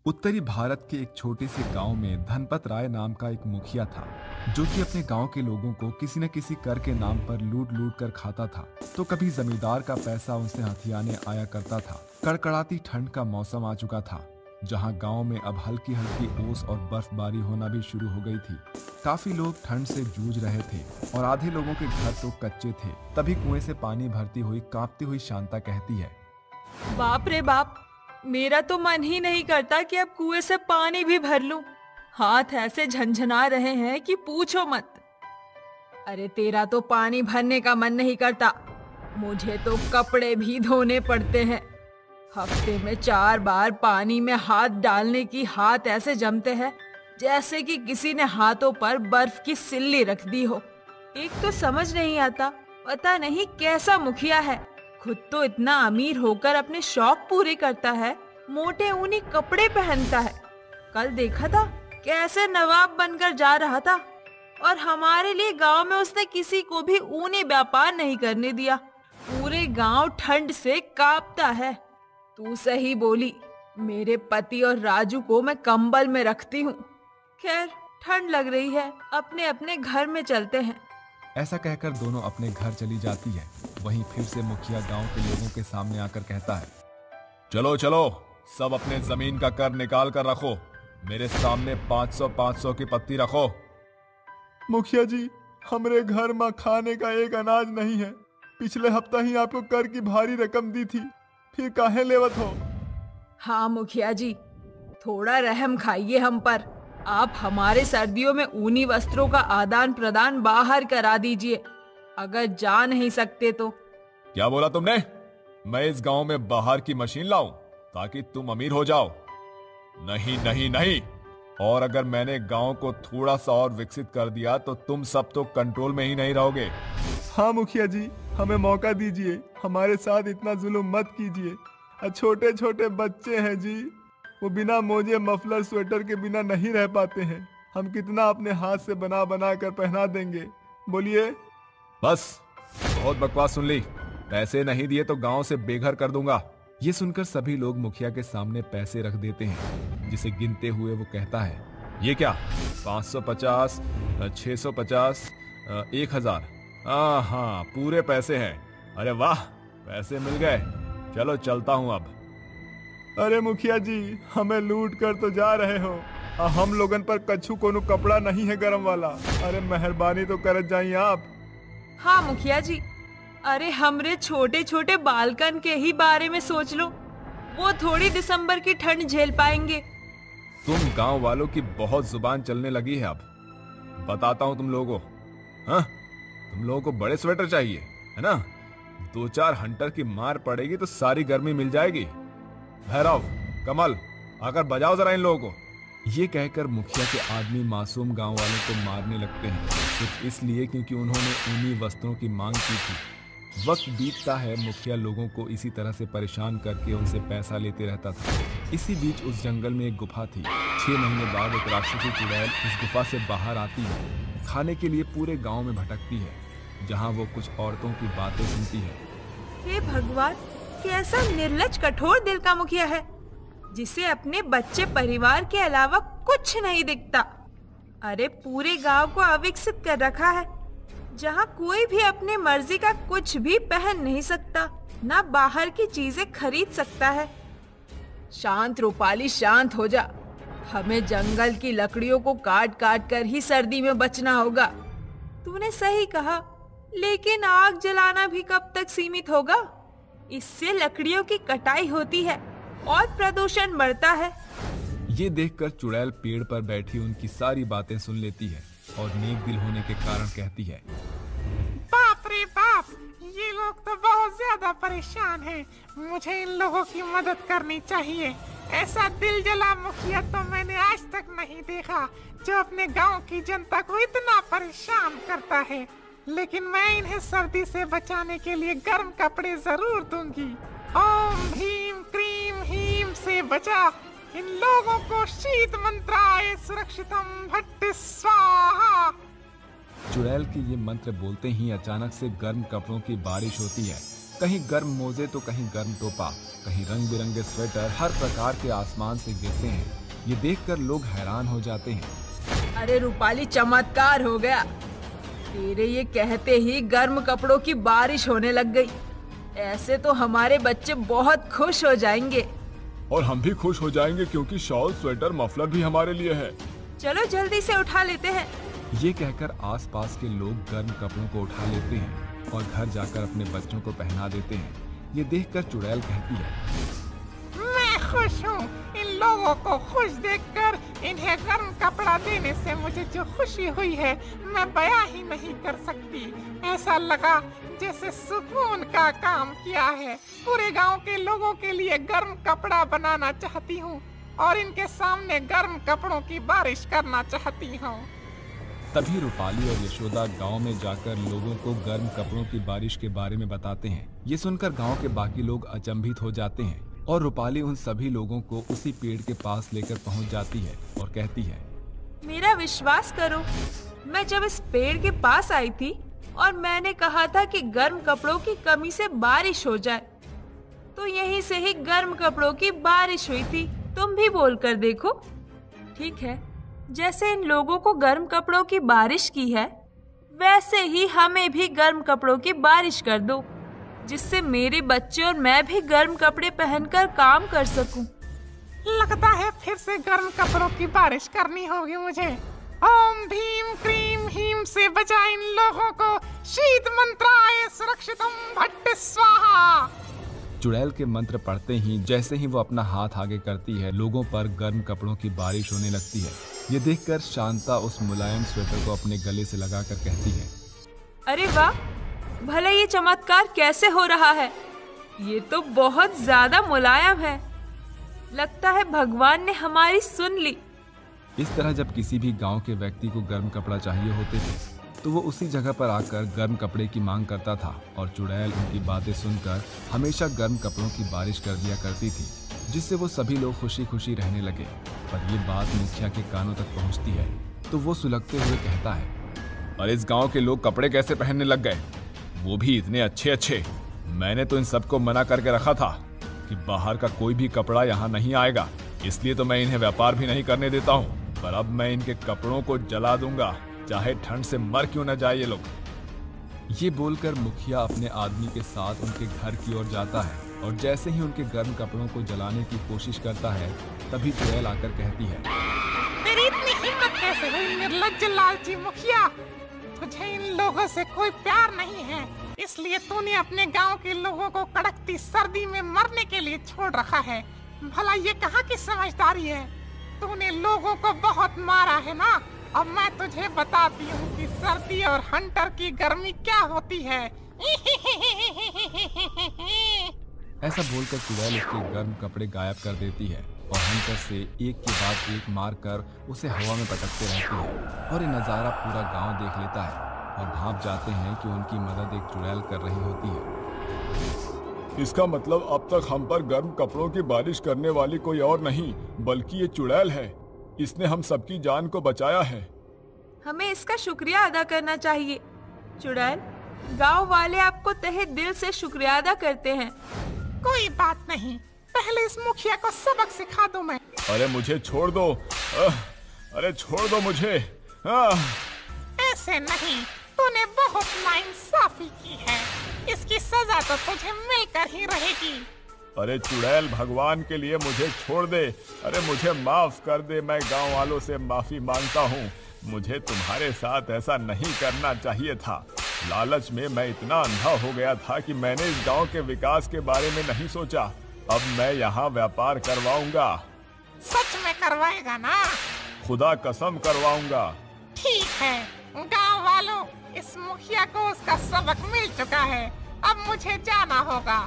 उत्तरी भारत के एक छोटे से गांव में धनपत राय नाम का एक मुखिया था, जो कि अपने गांव के लोगों को किसी न किसी कर के नाम पर लूट लूट कर खाता था। तो कभी जमींदार का पैसा उनसे हथियाने आया करता था। कड़कड़ाती ठंड का मौसम आ चुका था, जहां गांव में अब हल्की हल्की ओस और बर्फबारी होना भी शुरू हो गई थी। काफी लोग ठंड से जूझ रहे थे और आधे लोगों के घर तो कच्चे थे। तभी कुएं से पानी भरती हुई कांपती हुई शांता कहती है, बाप रे बाप, मेरा तो मन ही नहीं करता कि अब कुएं से पानी भी भर लूं। हाथ ऐसे झंझना रहे हैं कि पूछो मत। अरे तेरा तो पानी भरने का मन नहीं करता, मुझे तो कपड़े भी धोने पड़ते हैं। हफ्ते में 4 बार पानी में हाथ डालने की हाथ ऐसे जमते हैं जैसे कि किसी ने हाथों पर बर्फ की सिल्ली रख दी हो। एक तो समझ नहीं आता, पता नहीं कैसा मुखिया है। खुद तो इतना अमीर होकर अपने शौक पूरे करता है, मोटे ऊनी कपड़े पहनता है। कल देखा था कैसे नवाब बनकर जा रहा था और हमारे लिए गांव में उसने किसी को भी ऊनी व्यापार नहीं करने दिया। पूरे गांव ठंड से कांपता है। तू सही बोली, मेरे पति और राजू को मैं कंबल में रखती हूँ। खैर ठंड लग रही है, अपने अपने घर में चलते हैं। ऐसा कहकर दोनों अपने घर चली जाती है। वहीं फिर से मुखिया गांव के लोगों के सामने आकर कहता है, चलो चलो सब अपने जमीन का कर निकाल कर रखो। मेरे सामने 500 की पत्ती रखो। मुखिया जी, हमरे घर में खाने का एक अनाज नहीं है। पिछले हफ्ता ही आपको कर की भारी रकम दी थी, फिर काहे लेवत हो? हाँ मुखिया जी, थोड़ा रहम खाइए हम पर। आप हमारे सर्दियों में ऊनी वस्त्रों का आदान प्रदान बाहर करा दीजिए, अगर जा नहीं सकते तो। क्या बोला तुमने? मैं इस गांव में बाहर की मशीन लाऊं ताकि तुम अमीर हो जाओ? नहीं नहीं नहीं। और अगर मैंने गांव को थोड़ा सा और विकसित कर दिया तो तुम सब तो कंट्रोल में ही नहीं रहोगे। हाँ मुखिया जी, हमें मौका दीजिए, हमारे साथ इतना जुल्म मत कीजिए। छोटे छोटे बच्चे हैं जी, वो बिना मोजे मफलर स्वेटर के बिना नहीं रह पाते हैं। हम कितना अपने हाथ से बना बना कर पहना देंगे, बोलिए। बस बहुत बकवास सुन ली। पैसे नहीं दिए तो गांव से बेघर कर दूंगा। ये सुनकर सभी लोग मुखिया के सामने पैसे रख देते हैं, जिसे गिनते हुए वो कहता है, ये क्या? 550, 650, 1000। हाँ पूरे पैसे हैं। अरे वाह, पैसे मिल गए। चलो चलता हूँ अब। अरे मुखिया जी, हमें लूट कर तो जा रहे हो, हम लोगन पर कछु कोनो कपड़ा नहीं है गरम वाला। अरे मेहरबानी तो कर जाइए आप। हाँ मुखिया जी, अरे हमरे छोटे छोटे बालकन के ही बारे में सोच लो, वो थोड़ी दिसंबर की ठंड झेल पाएंगे। तुम गांव वालों की बहुत जुबान चलने लगी है। अब बताता हूँ तुम लोगों को। हाँ, तुम लोगों को बड़े स्वेटर चाहिए है ना? 2-4 हंटर की मार पड़ेगी तो सारी गर्मी मिल जाएगी। भैरव, कमल, आकर बजाओ जरा इन लोगों को। ये कहकर मुखिया के आदमी मासूम गांव वालों को मारने लगते हैं, सिर्फ इसलिए क्योंकि उन्होंने ऊनी वस्त्रों की मांग की थी। वक्त बीतता है, मुखिया लोगों को इसी तरह से परेशान करके उनसे पैसा लेते रहता था। इसी बीच उस जंगल में एक गुफा थी। 6 महीने बाद एक राक्षसी चुड़ैल उस गुफा से बाहर आती है। खाने के लिए पूरे गांव में भटकती है, जहां वो कुछ औरतों की बातें सुनती है। हे भगवान, कैसा निर्लज कठोर दिल का मुखिया है, जिसे अपने बच्चे परिवार के अलावा कुछ नहीं दिखता। अरे पूरे गांव को अविकसित कर रखा है, जहां कोई भी अपने मर्जी का कुछ भी पहन नहीं सकता, ना बाहर की चीजें खरीद सकता है। शांत रूपाली, शांत हो जा। हमें जंगल की लकड़ियों को काट काट कर ही सर्दी में बचना होगा। तूने सही कहा, लेकिन आग जलाना भी कब तक सीमित होगा? इससे लकड़ियों की कटाई होती है और प्रदूषण बढ़ता है। ये देखकर चुड़ैल पेड़ पर बैठी उनकी सारी बातें सुन लेती है और नेक दिल होने के कारण कहती है, बाप रे बाप, ये लोग तो बहुत ज्यादा परेशान हैं। मुझे इन लोगों की मदद करनी चाहिए। ऐसा दिल जला मुखिया तो मैंने आज तक नहीं देखा, जो अपने गांव की जनता को इतना परेशान करता है। लेकिन मैं इन्हें सर्दी से बचाने के लिए गर्म कपड़े जरूर दूंगी। ओम भीम क्रीम हीम से बचा इन लोगों को, शीत मंत्राय सुरक्षितम भट्ट स्वाहा। चुड़ैल के ये मंत्र बोलते ही अचानक से गर्म कपड़ों की बारिश होती है। कहीं गर्म मोजे तो कहीं गर्म टोपा, कहीं रंग बिरंगे स्वेटर हर प्रकार के आसमान से गिरते हैं। ये देखकर लोग हैरान हो जाते हैं। अरे रूपाली, चमत्कार हो गया। तेरे ये कहते ही गर्म कपड़ों की बारिश होने लग गई। ऐसे तो हमारे बच्चे बहुत खुश हो जाएंगे। और हम भी खुश हो जाएंगे, क्योंकि शॉल, स्वेटर, मफलर भी हमारे लिए है। चलो जल्दी से उठा लेते हैं। ये कहकर आसपास के लोग गर्म कपड़ों को उठा लेते हैं और घर जाकर अपने बच्चों को पहना देते हैं। ये देखकर चुड़ैल कहती है, मैं खुश हूँ। इन लोगों को खुश देखकर इन्हें गर्म कपड़ा देने से मुझे जो खुशी हुई है, मैं बयां ही नहीं कर सकती। ऐसा लगा जैसे सुकून का काम किया है। पूरे गांव के लोगों के लिए गर्म कपड़ा बनाना चाहती हूँ और इनके सामने गर्म कपड़ों की बारिश करना चाहती हूँ। तभी रूपाली और यशोदा गांव में जाकर लोगों को गर्म कपड़ों की बारिश के बारे में बताते हैं। ये सुनकर गांव के बाकी लोग अचंभित हो जाते हैं और रूपाली उन सभी लोगों को उसी पेड़ के पास लेकर पहुंच जाती है और कहती है, मेरा विश्वास करो, मैं जब इस पेड़ के पास आई थी और मैंने कहा था कि गर्म कपड़ों की कमी से बारिश हो जाए, तो यहीं से ही गर्म कपड़ों की बारिश हुई थी। तुम भी बोल कर देखो। ठीक है, जैसे इन लोगों को गर्म कपड़ों की बारिश की है, वैसे ही हमें भी गर्म कपड़ों की बारिश कर दो, जिससे मेरे बच्चे और मैं भी गर्म कपड़े पहनकर काम कर सकूं। लगता है फिर से गर्म कपड़ों की बारिश करनी होगी मुझे। ओम भीम क्रीम हीम से बचा इन लोगों को, शीत मंत्राय सुरक्षितम भट्ट स्वाहा। चुड़ैल के मंत्र पढ़ते ही जैसे ही वो अपना हाथ आगे करती है, लोगों पर गर्म कपड़ों की बारिश होने लगती है। ये देखकर शांता उस मुलायम स्वेटर को अपने गले से लगाकर कहती है, अरे वाह, भला ये चमत्कार कैसे हो रहा है? ये तो बहुत ज्यादा मुलायम है। लगता है भगवान ने हमारी सुन ली। इस तरह जब किसी भी गांव के व्यक्ति को गर्म कपड़ा चाहिए होते थे, तो वो उसी जगह पर आकर गर्म कपड़े की मांग करता था और चुड़ैल उनकी बातें सुनकर हमेशा गर्म कपड़ों की बारिश कर दिया करती थी, जिससे वो सभी लोग खुशी खुशी रहने लगे। पर ये बात मुखिया के कानों तक पहुंचती है तो वो सुलगते हुए कहता है, और इस गांव के लोग कपड़े कैसे पहनने लग गए, वो भी इतने अच्छे अच्छे। मैंने तो इन सबको मना करके रखा था कि बाहर का कोई भी कपड़ा यहाँ नहीं आएगा, इसलिए तो मैं इन्हें व्यापार भी नहीं करने देता हूँ। पर अब मैं इनके कपड़ों को जला दूंगा, चाहे ठंड से मर क्यों न जाए ये लोग। ये बोलकर मुखिया अपने आदमी के साथ उनके घर की ओर जाता है और जैसे ही उनके गर्म कपड़ों को जलाने की कोशिश करता है, तभी चुड़ैल आकर कहती है, तेरी इतनी हिम्मत कैसे हुई निर्लज्ज लालची मुखिया? तुझे इन लोगों से कोई प्यार नहीं है, इसलिए तूने अपने गांव के लोगों को कड़कती सर्दी में मरने के लिए छोड़ रखा है। भला ये कहाँ की समझदारी है? तूने लोगों को बहुत मारा है ना। अब मैं तुझे बताती हूँ कि सर्दी और हंटर की गर्मी क्या होती है। ऐसा बोलकर चुड़ैल उसके गर्म कपड़े गायब कर देती है और हंटर से एक के बाद एक मारकर उसे हवा में पटकते रहती है। और ये नज़ारा पूरा गांव देख लेता है और भाप जाते हैं कि उनकी मदद एक चुड़ैल कर रही होती है। इसका मतलब अब तक हम पर गर्म कपड़ों की बारिश करने वाली कोई और नहीं, बल्कि ये चुड़ैल है। इसने हम सबकी जान को बचाया है। हमें इसका शुक्रिया अदा करना चाहिए। चुड़ैल, गांव वाले आपको तहे दिल से शुक्रिया अदा करते हैं। कोई बात नहीं, पहले इस मुखिया को सबक सिखा दूं मैं। अरे मुझे छोड़ दो, अरे छोड़ दो मुझे। ऐसे नहीं, तूने बहुत नाइंसाफी की है, इसकी सजा तो तुझे मिलकर ही रहेगी। अरे चुड़ैल, भगवान के लिए मुझे छोड़ दे। अरे मुझे माफ कर दे, मैं गांव वालों से माफी मांगता हूँ। मुझे तुम्हारे साथ ऐसा नहीं करना चाहिए था। लालच में मैं इतना अंधा हो गया था कि मैंने इस गांव के विकास के बारे में नहीं सोचा। अब मैं यहाँ व्यापार करवाऊंगा। सच में करवाएगा ना? खुदा कसम करवाऊंगा। ठीक है गांव वालों, इस मुखिया को उसका सबक मिल चुका है। अब मुझे जाना होगा।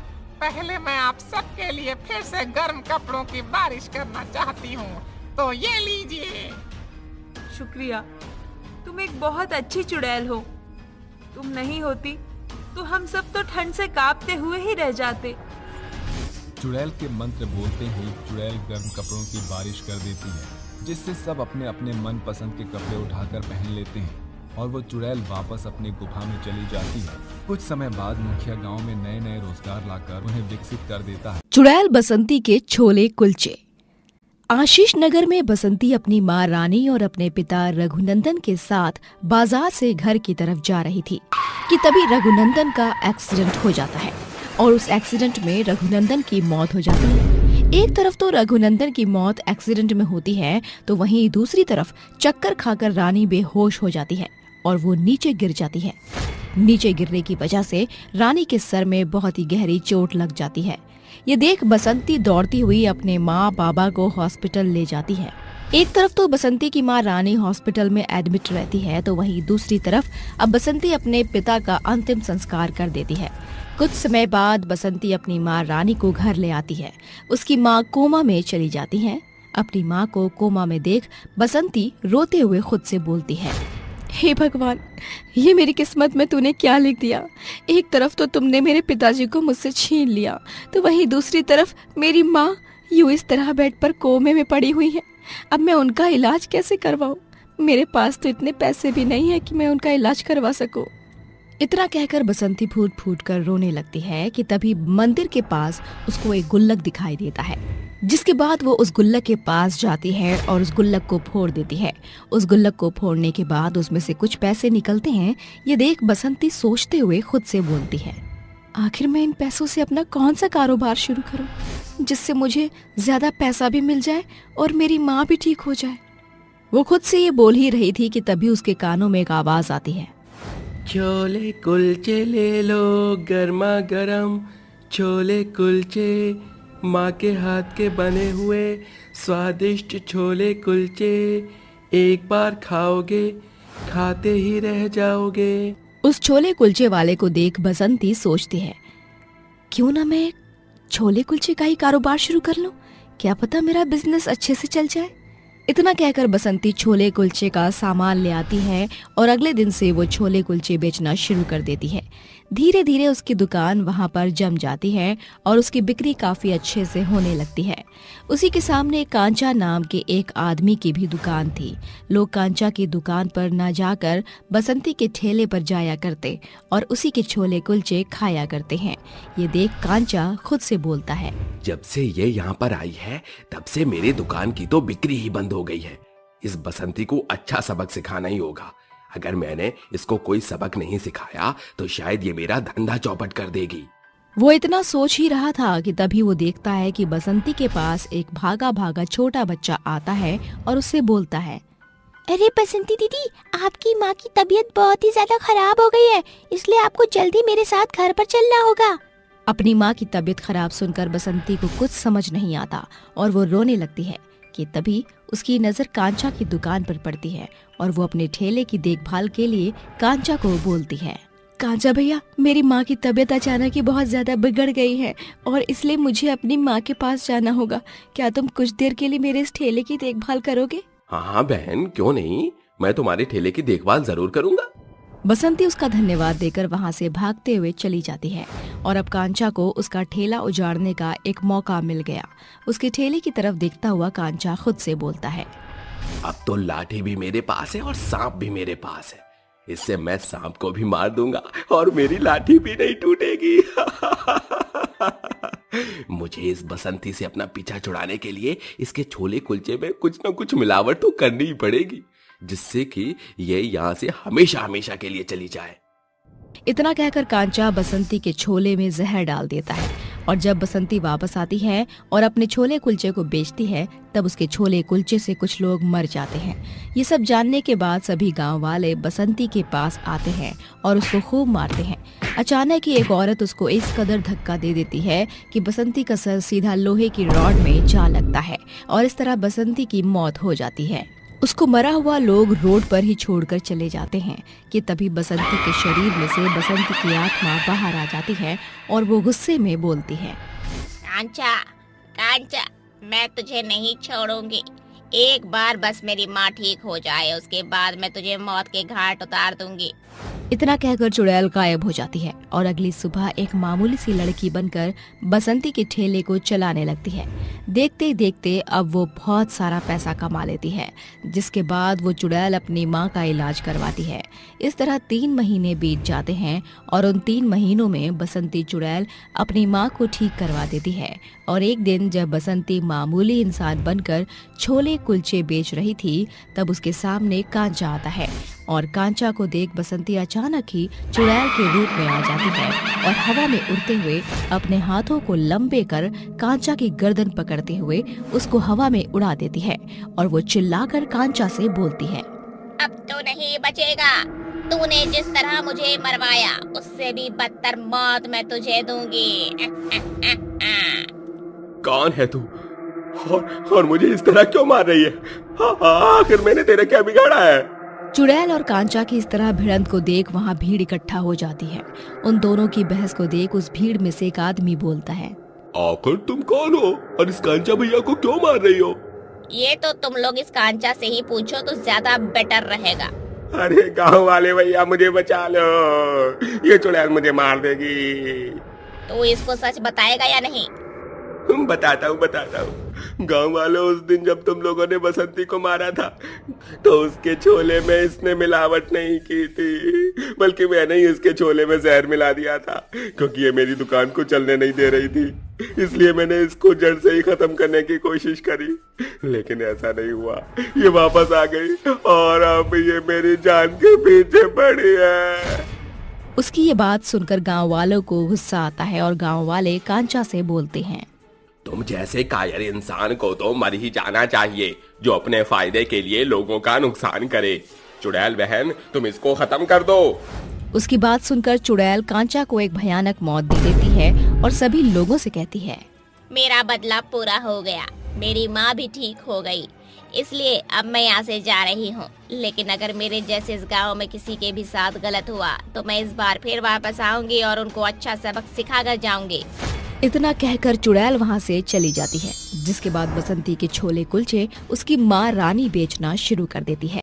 पहले मैं आप सबके लिए फिर से गर्म कपड़ों की बारिश करना चाहती हूँ, तो ये लीजिए। शुक्रिया, तुम एक बहुत अच्छी चुड़ैल हो। तुम नहीं होती तो हम सब तो ठंड से कांपते हुए ही रह जाते। चुड़ैल के मंत्र बोलते ही चुड़ैल गर्म कपड़ों की बारिश कर देती है, जिससे सब अपने अपने मन पसंद के कपड़े उठाकर पहन लेते हैं और वो चुड़ैल वापस अपनी गुफा में चली जाती है। कुछ समय बाद मुखिया गांव में नए नए रोजगार लाकर उन्हें विकसित कर देता है। चुड़ैल बसंती के छोले कुलचे। आशीष नगर में बसंती अपनी माँ रानी और अपने पिता रघुनंदन के साथ बाजार से घर की तरफ जा रही थी कि तभी रघुनंदन का एक्सीडेंट हो जाता है और उस एक्सीडेंट में रघुनंदन की मौत हो जाती है। एक तरफ तो रघुनंदन की मौत एक्सीडेंट में होती है, तो वहीं दूसरी तरफ चक्कर खाकर रानी बेहोश हो जाती है और वो नीचे गिर जाती है। नीचे गिरने की वजह से रानी के सर में बहुत ही गहरी चोट लग जाती है। ये देख बसंती दौड़ती हुई अपने माँ बाबा को हॉस्पिटल ले जाती है। एक तरफ तो बसंती की माँ रानी हॉस्पिटल में एडमिट रहती है, तो वहीं दूसरी तरफ अब बसंती अपने पिता का अंतिम संस्कार कर देती है। कुछ समय बाद बसंती अपनी माँ रानी को घर ले आती है। उसकी माँ कोमा में चली जाती है। अपनी माँ को कोमा में देख बसंती रोते हुए खुद से बोलती है, हे भगवान, ये मेरी किस्मत में तूने क्या लिख दिया। एक तरफ तो तुमने मेरे पिताजी को मुझसे छीन लिया, तो वहीं दूसरी तरफ मेरी माँ यूं इस तरह बेड पर कोमे में पड़ी हुई है। अब मैं उनका इलाज कैसे करवाऊं? मेरे पास तो इतने पैसे भी नहीं है कि मैं उनका इलाज करवा सकूं। इतना कहकर बसंती फूट फूट कर रोने लगती है कि तभी मंदिर के पास उसको एक गुल्लक दिखाई देता है, जिसके बाद वो उस गुल्लक के पास जाती है और उस गुल्लक को फोड़ देती है। उस गुल्लक को फोड़ने के बाद उसमें से कुछ पैसे निकलते हैं। ये देख बसंती सोचते हुए खुद से बोलती है, आखिर मैं इन पैसों से अपना कौन सा कारोबार शुरू करूं जिससे मुझे ज्यादा पैसा भी मिल जाए और मेरी माँ भी ठीक हो जाए। वो खुद से ये बोल ही रही थी कि तभी उसके कानों में एक आवाज आती है, छोले कुलचे ले लो गर्मा गरम, छोले कुलचे, माँ के हाथ के बने हुए स्वादिष्ट छोले कुलचे, एक बार खाओगे खाते ही रह जाओगे। उस छोले कुलचे वाले को देख बसंती सोचती है, क्यों ना मैं छोले कुलचे का ही कारोबार शुरू कर लूं, क्या पता मेरा बिजनेस अच्छे से चल जाए। इतना कहकर बसंती छोले कुलचे का सामान ले आती है और अगले दिन से वो छोले कुलचे बेचना शुरू कर देती है। धीरे धीरे उसकी दुकान वहां पर जम जाती है और उसकी बिक्री काफी अच्छे से होने लगती है। उसी के सामने कांचा नाम के एक आदमी की भी दुकान थी। लोग कांचा की दुकान पर न जाकर बसंती के ठेले पर जाया करते और उसी के छोले कुलचे खाया करते हैं। ये देख कांचा खुद से बोलता है, जब से ये यहाँ पर आई है तब से मेरी दुकान की तो बिक्री ही बंद हो गई है। इस बसंती को अच्छा सबक सिखाना ही होगा। अगर मैंने इसको कोई सबक नहीं सिखाया तो शायद ये मेरा धंधा चौपट कर देगी। वो इतना सोच ही रहा था कि तभी वो देखता है कि बसंती के पास एक भागा भागा छोटा बच्चा आता है और उससे बोलता है, अरे बसंती दीदी, आपकी माँ की तबीयत बहुत ही ज्यादा खराब हो गई है, इसलिए आपको जल्दी मेरे साथ घर पर चलना होगा। अपनी माँ की तबीयत खराब सुनकर बसंती को कुछ समझ नहीं आता और वो रोने लगती है कि तभी उसकी नजर कांचा की दुकान पर पड़ती है और वो अपने ठेले की देखभाल के लिए कांचा को बोलती है, कांचा भैया, मेरी माँ की तबीयत अचानक ही बहुत ज्यादा बिगड़ गई है और इसलिए मुझे अपनी माँ के पास जाना होगा। क्या तुम कुछ देर के लिए मेरे इस ठेले की देखभाल करोगे? हाँ बहन, क्यों नहीं, मैं तुम्हारे ठेले की देखभाल जरूर करूँगा। बसंती उसका धन्यवाद देकर वहाँ से भागते हुए चली जाती है और अब कांचा को उसका ठेला उजाड़ने का एक मौका मिल गया। उसके ठेले की तरफ देखता हुआ कांचा खुद से बोलता है, अब तो लाठी भी मेरे पास है और सांप भी मेरे पास है। इससे मैं सांप को भी मार दूंगा और मेरी लाठी भी नहीं टूटेगी। मुझे इस बसंती से अपना पीछा छुड़ाने के लिए इसके छोले कुलचे में कुछ न कुछ मिलावट तो करनी ही पड़ेगी, जिससे कि ये यहाँ से हमेशा हमेशा के लिए चली जाए। इतना कहकर कांचा बसंती के छोले में जहर डाल देता है और जब बसंती वापस आती है और अपने छोले कुलचे को बेचती है तब उसके छोले कुलचे से कुछ लोग मर जाते हैं। ये सब जानने के बाद सभी गांव वाले बसंती के पास आते हैं और उसको खूब मारते हैं। अचानक ही एक औरत उसको इस कदर धक्का दे देती है कि बसंती का सर सीधा लोहे की रॉड में जा लगता है और इस तरह बसंती की मौत हो जाती है। उसको मरा हुआ लोग रोड पर ही छोड़कर चले जाते हैं कि तभी बसंती के शरीर में से बसंती की आत्मा बाहर आ जाती है और वो गुस्से में बोलती है, कांचा, कांचा, मैं तुझे नहीं छोड़ूंगी। एक बार बस मेरी माँ ठीक हो जाए, उसके बाद मैं तुझे मौत के घाट उतार दूंगी। इतना कहकर चुड़ैल गायब हो जाती है और अगली सुबह एक मामूली सी लड़की बनकर बसंती के ठेले को चलाने लगती है। देखते ही देखते अब वो बहुत सारा पैसा कमा लेती है, जिसके बाद वो चुड़ैल अपनी माँ का इलाज करवाती है। इस तरह 3 महीने बीत जाते हैं और उन 3 महीनों में बसंती चुड़ैल अपनी माँ को ठीक करवा देती है। और एक दिन जब बसंती मामूली इंसान बनकर छोले कुलचे बेच रही थी तब उसके सामने कांचा आता है और कांचा को देख बसंती अचानक ही चुड़ैल के रूप में आ जाती है और हवा में उड़ते हुए अपने हाथों को लंबे कर कांचा की गर्दन पकड़ते हुए उसको हवा में उड़ा देती है और वो चिल्लाकर कांचा से बोलती है, अब तो नहीं बचेगा। तूने जिस तरह मुझे मरवाया उससे भी बदतर मौत मैं तुझे दूंगी। कौन है तू और मुझे इस तरह क्यों मार रही है? आखिर मैंने तेरा क्या बिगाड़ा है? चुड़ैल और कांचा की इस तरह भिड़ंत को देख वहाँ भीड़ इकट्ठा हो जाती है। उन दोनों की बहस को देख उस भीड़ में से एक आदमी बोलता है, आखिर तुम कौन हो और इस कांचा भैया को क्यों मार रही हो? ये तो तुम लोग इस कांचा से ही पूछो तो ज्यादा बेटर रहेगा। अरे गाँव वाले भैया मुझे बचा लो, ये चुड़ैल मुझे मार देगी। तू इसको सच बताएगा या नहीं? बताता हूँ। गाँव वालों, उस दिन जब तुम लोगों ने बसंती को मारा था तो उसके छोले में इसने मिलावट नहीं की थी, बल्कि मैंने ही इसके छोले में जहर मिला दिया था, क्योंकि ये मेरी दुकान को चलने नहीं दे रही थी। इसलिए मैंने इसको जड़ से ही खत्म करने की कोशिश करी, लेकिन ऐसा नहीं हुआ। ये वापस आ गई और अब ये मेरी जान के पीछे पड़ी है। उसकी ये बात सुनकर गाँव वालों को गुस्सा आता है और गाँव वाले कांचा से बोलते हैं, तुम जैसे कायर इंसान को तो मर ही जाना चाहिए, जो अपने फायदे के लिए लोगों का नुकसान करे। चुड़ैल बहन, तुम इसको खत्म कर दो। उसकी बात सुनकर चुड़ैल कांचा को एक भयानक मौत दे देती है और सभी लोगों से कहती है, मेरा बदला पूरा हो गया, मेरी माँ भी ठीक हो गई, इसलिए अब मैं यहाँ से जा रही हूँ। लेकिन अगर मेरे जैसे इस गाँव में किसी के भी साथ गलत हुआ तो मैं इस बार फिर वापस आऊंगी और उनको अच्छा सबक सिखा कर जाऊंगी। इतना कहकर चुड़ैल वहाँ से चली जाती है, जिसके बाद बसंती के छोले कुलचे उसकी माँ रानी बेचना शुरू कर देती है।